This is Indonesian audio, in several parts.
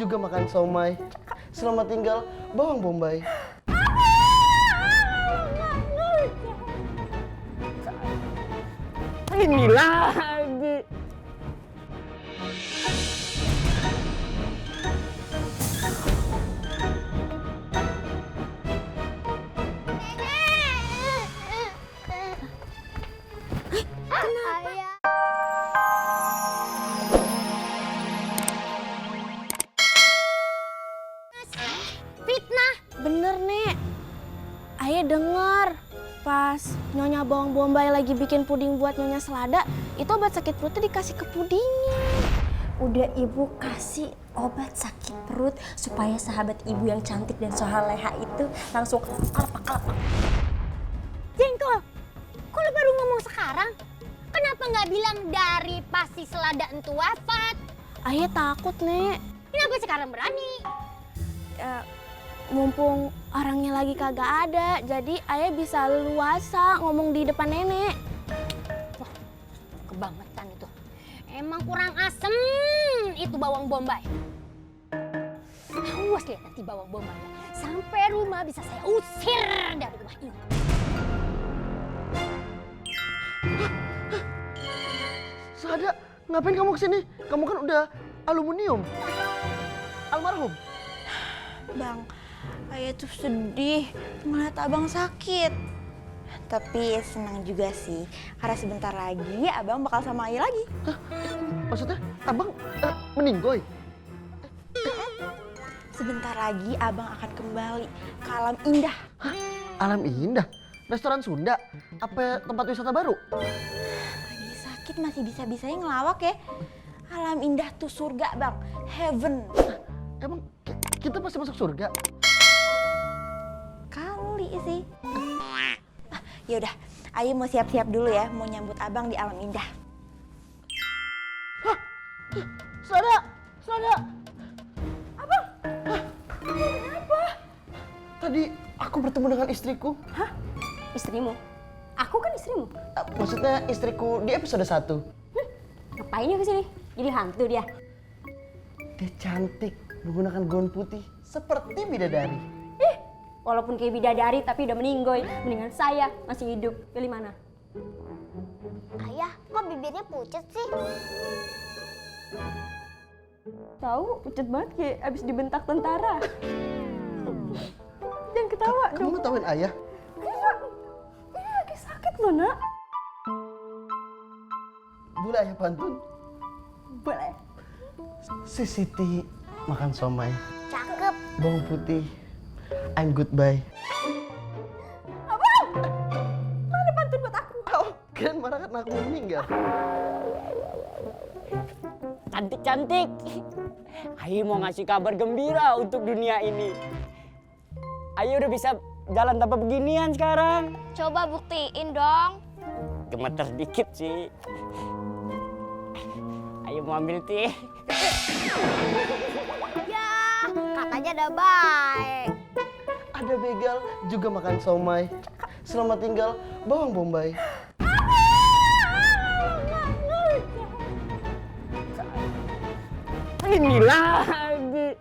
juga makan somai. Selamat tinggal bawang bombay. Ini lagi. Fitnah. Bener, Nek. Ayah denger pas Nyonya Bawang Bombay lagi bikin puding buat Nyonya Selada, itu obat sakit perutnya dikasih ke pudingnya. Udah ibu kasih obat sakit perut supaya sahabat ibu yang cantik dan sohaleha itu langsung kelepak-kelepak. Jengkol, kok lu baru ngomong sekarang? Kenapa nggak bilang dari pas si Selada entu wafat? Ayah takut, Nek. Kenapa sekarang berani? Mumpung orangnya lagi kagak ada, jadi ayah bisa leluasa ngomong di depan nenek. Wah, kebangetan itu. Emang kurang asem itu bawang bombay. Awas lihat nanti bawang bombay. Sampai rumah bisa saya usir dari rumah ini. Selada, ngapain kamu kesini? Kamu kan udah aluminium. Almarhum. Bang, ayah tuh sedih ngeliat abang sakit. Tapi senang juga sih, karena sebentar lagi abang bakal sama ayah lagi. Hah? Maksudnya abang meninggoy? Sebentar lagi abang akan kembali ke alam indah. Hah? Alam indah? Restoran Sunda? Apa tempat wisata baru? Lagi sakit masih bisa-bisanya ngelawak ya. Alam indah tuh surga bang, heaven. Emang kita pasti masuk surga? Kali sih. Yaudah, ayo mau siap-siap dulu ya, mau nyambut abang di alam indah. Hah? Selada! Selada! Abang? Hah? Kenapa? Tadi aku bertemu dengan istriku. Hah? Istrimu? Aku kan istrimu. Maksudnya istriku di episode 1. Ngapain dia kesini? Jadi hantu dia? Dia cantik, menggunakan gaun putih seperti bidadari. Walaupun kayak bidadari tapi udah meninggoy. Mendingan saya masih hidup. Pilih mana? Ayah, kok bibirnya pucat sih? Tahu, pucat banget kayak abis dibentak tentara. Jangan ketawa Kamu dong. mau tahuin ayah? Ini lagi sakit loh nak. Boleh ayah pantun? Boleh. Si Siti makan somai, Cakep. bawang putih. I'm goodbye. Abang! Mana pantun buat aku? Oh, kalian marah karena aku meninggal. Cantik-cantik. Ayo mau ngasih kabar gembira untuk dunia ini. Ayo udah bisa jalan tanpa beginian sekarang. Coba buktiin dong. Gemeter dikit sih. Ayo mau ambil teh. Ya, katanya udah baik. Ada begal juga makan somai. Selamat tinggal bawang bombay. Ini lagi.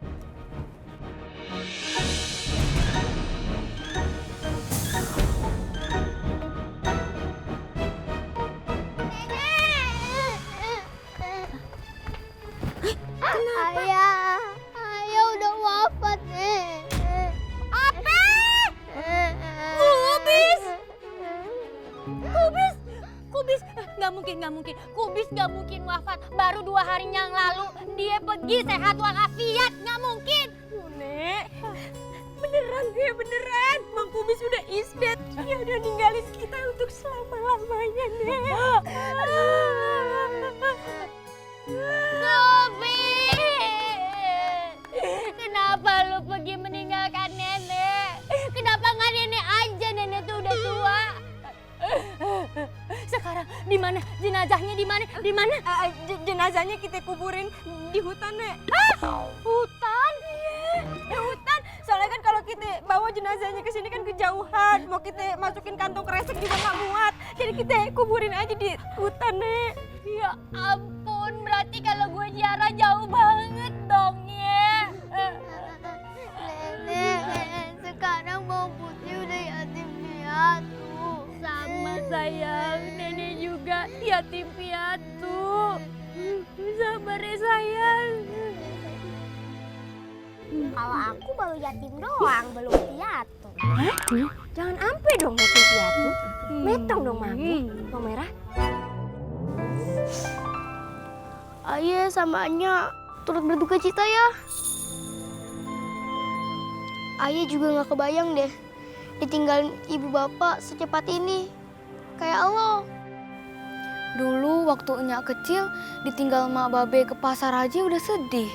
Ayah udah wafat nih. Apa? Kubis? Kubis, nggak mungkin. Kubis nggak mungkin wafat. Baru 2 hari yang lalu dia pergi sehat walafiat, nggak mungkin. Nek, beneran. Bang Kubis udah is dead. Dia udah ninggalin kita untuk selama-lamanya, Nek. Kubis, kenapa lu pergi meninggalkan nenek? Kenapa nggak nenek aja? Nenek tuh udah tua. Sekarang di mana jenazahnya? Di mana? Jenazahnya kita kuburin di hutan, Nek. Hutan? Di hutan. Soalnya kan kalau kita bawa jenazahnya ke sini kan kejauhan. Mau kita masukin kantong kresek juga nggak muat. Jadi kita kuburin aja di hutan, Nek. Ya ampun, berarti kalau gue ziarah jauh banget dong ya. yatim piatu. Sabar ya sayang. Kalau aku baru yatim doang, belum piatu. Jangan ampe dong yatim piatu. Metong dong mami. Bawang merah. Ayah sama Anya turut berduka cita ya. Ayah juga gak kebayang deh ditinggalin ibu bapak secepat ini. Kayak Allah. Dulu waktu Enyak kecil ditinggal mak babe ke pasar aja udah sedih.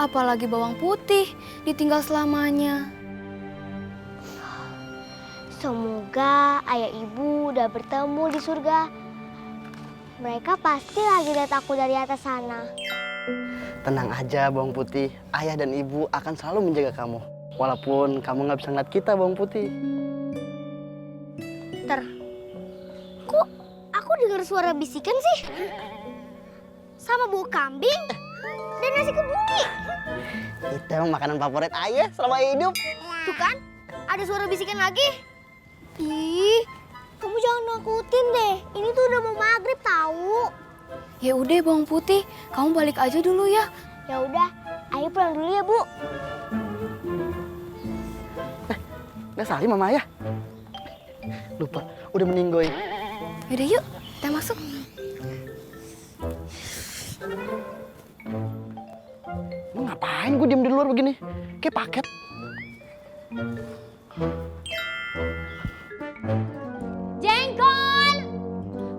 Apalagi bawang putih ditinggal selamanya. Semoga ayah ibu udah bertemu di surga. Mereka pasti lagi lihat aku dari atas sana. Tenang aja Bawang Putih, ayah dan ibu akan selalu menjaga kamu. Walaupun kamu nggak bisa ngeliat kita Bawang Putih. Kok aku dengar suara bisikan sih? Sama bau kambing dan nasi kebuli. Itu emang makanan favorit ayah selama hidup. Tuh kan, ada suara bisikan lagi. Ih, kamu jangan nakutin deh. Ini tuh udah mau maghrib tahu. Ya udah bawang putih, kamu balik aja dulu ya. Ya udah, ayo pulang dulu ya, Bu. Udah salim mama ayah. Lupa, udah meninggoy. Yaudah yuk, kita masuk. Lu ngapain gue diem di luar begini? Kayak paket. Jengkol!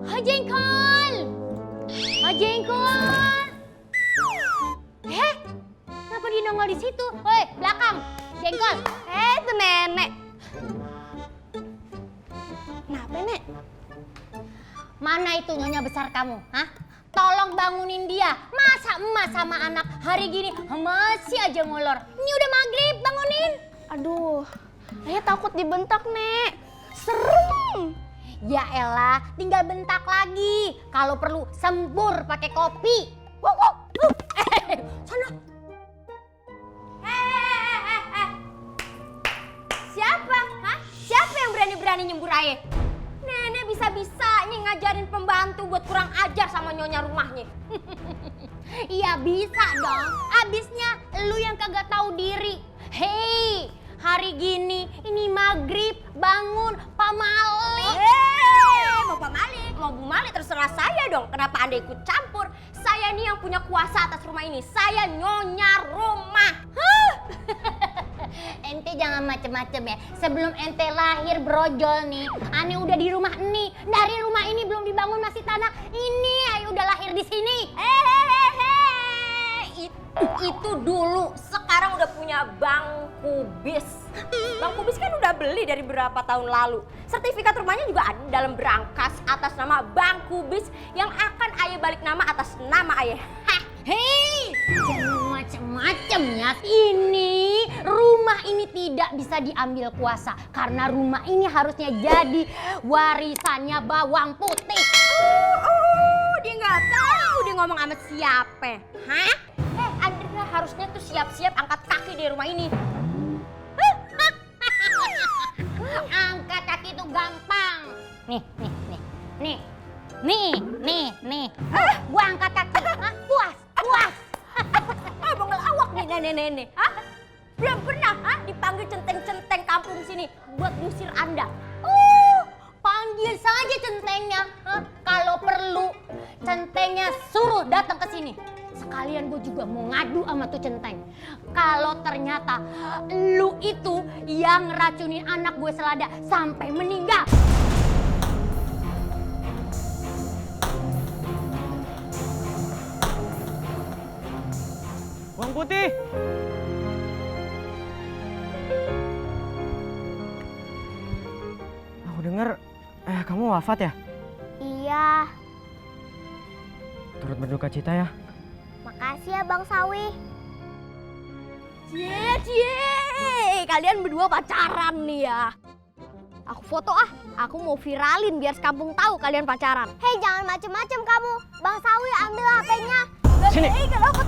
Ha jengkol! Ha jengkol! Kenapa dia nongol di situ? Woi, belakang! Jengkol! Itu nenek. Kenapa, Nek? Mana itu nyonya besar kamu? Hah? Tolong bangunin dia. Masa emas sama anak hari gini masih aja ngolor. Ini udah maghrib, bangunin. Aduh, ayah takut dibentak, Nek. Serem. Ya elah, tinggal bentak lagi. Kalau perlu sembur pakai kopi. Wow, wow. Sana. Siapa? Hah? Siapa yang berani-berani nyembur ayah? Nenek bisa-bisanya ngajarin pembantu buat kurang ajar sama nyonya rumahnya. Iya bisa dong. Abisnya lu yang kagak tahu diri. Hei, hari gini ini maghrib, bangun Pak Malik. Mau Pak Malik, mau Bu Malik terserah saya dong. Kenapa Anda ikut campur? Saya nih yang punya kuasa atas rumah ini. Saya nyonya rumah. Ente jangan macem-macem ya. Sebelum ente lahir brojol nih, Ane udah di rumah ini. Dari rumah ini belum dibangun masih tanah. Ini ayo udah lahir di sini. Itu dulu, sekarang udah punya bangku bis. Bangku bis kan udah beli dari berapa tahun lalu. Sertifikat rumahnya juga ada dalam berangkas atas nama bangku bis yang akan ayah balik nama atas nama ayah. Hei, jangan macem-macem ya. Ini rumah ini tidak bisa diambil kuasa karena rumah ini harusnya jadi warisannya Bawang Putih. Dia nggak tahu dia ngomong sama siapa. Hah? Andrea harusnya tuh siap-siap angkat kaki dari rumah ini. Angkat kaki itu gampang. Nih. Gua angkat kaki. Hah? Puas. Mau ngelawak nih nenek-nenek. Hah? Belum pernah dipanggil centeng-centeng kampung sini buat ngusir Anda. Panggil saja centengnya. Kalau perlu centengnya suruh datang ke sini. Sekalian gue juga mau ngadu sama tuh centeng. Kalau ternyata lu itu yang ngeracunin anak gue Selada sampai meninggal. Bawang putih. Aku dengar kamu wafat ya? Iya, Turut berduka cita ya. makasih ya Bang Sawi. Cie, kalian berdua pacaran nih ya. Aku foto aku mau viralin biar sekampung tahu kalian pacaran. Hei, jangan macem-macem kamu. Bang Sawi ambil HP-nya. Sini. Kenapa?